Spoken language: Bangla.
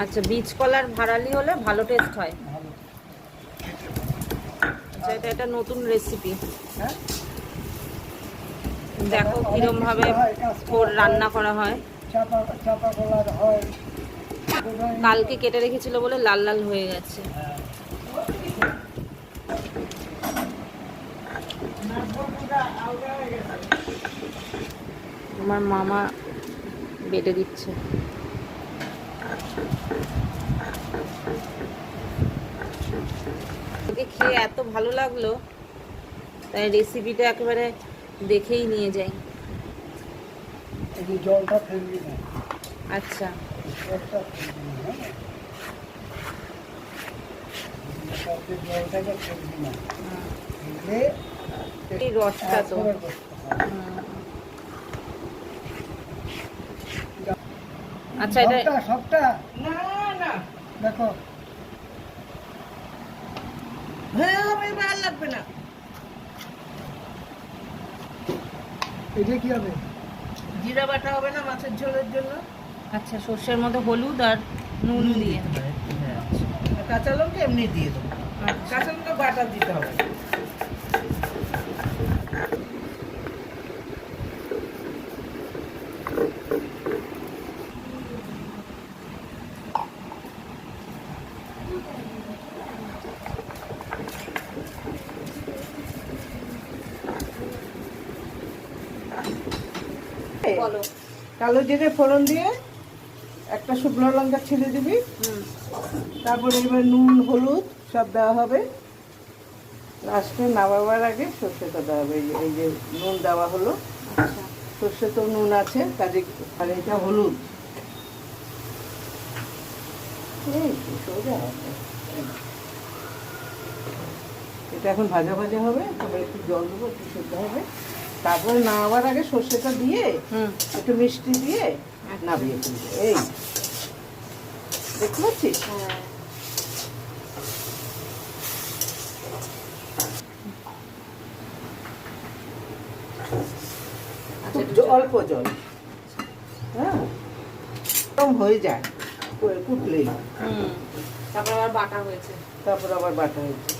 আচ্ছা, বীজ কলার ভাড়ালি হলে ভালো টেস্ট হয়। আচ্ছা, এটা একটা নতুন রেসিপি। দেখো কিরম ভাবে রান্না করা হয়। কালকে কেটে রেখেছিল বলে লাল লাল হয়ে গেছে। আমার মামা বেটে দিচ্ছে। ওকে খেয়ে এত ভালো লাগলো, তাই রেসিপিটা একেবারে দেখেই নিয়ে যাই। জলটা ফেলবি না। আচ্ছা, জলটাকে ফেলবি না, এই রসটা তো আচ্ছা, এটা সবটা না না দেখো ভালো লাগবে না। এটা কি হবে? জিরা বাটা হবে না মাছের ঝোলের জন্য। আচ্ছা, সর্ষের মধ্যে হলুদ আর নুন দিয়ে। আর কাঁচা লঙ্কা এমনি দিয়ে দেবো। আচ্ছা, কাঁচা লঙ্কা বাটা দিতে হবে। বলো। কালো জিরে ফোড়ন দিয়ে একটা শুকনো লঙ্কা ছিঁড়ে দিবি। তারপরে এবার নুন হলুদ সব দেওয়া হবে। লাস্টে নামাবার আগে সর্ষেটা দেওয়া হবে। এই যে নুন দেওয়া হলো, আচ্ছা, সর্ষে তো নুন আছে কাজে, আর এটা হলুদ। এই কি সোজা হবে। এটা এখন ভাজা ভাজা হবে, তারপরে একটু জল দেবো, একটু সেদ্ধ হবে। তারপরে নামাবার আগে সর্ষেটা দিয়ে একটু মিষ্টি দিয়ে নামিয়ে ফেলবে। এই দেখতে পাচ্ছিস? হ্যাঁ। খুব অল্প জল, হ্যাঁ, এরকম হয়ে যায় কুটলেই। তারপর আবার বাটা হয়েছে। তারপর আবার বাটা হয়েছে।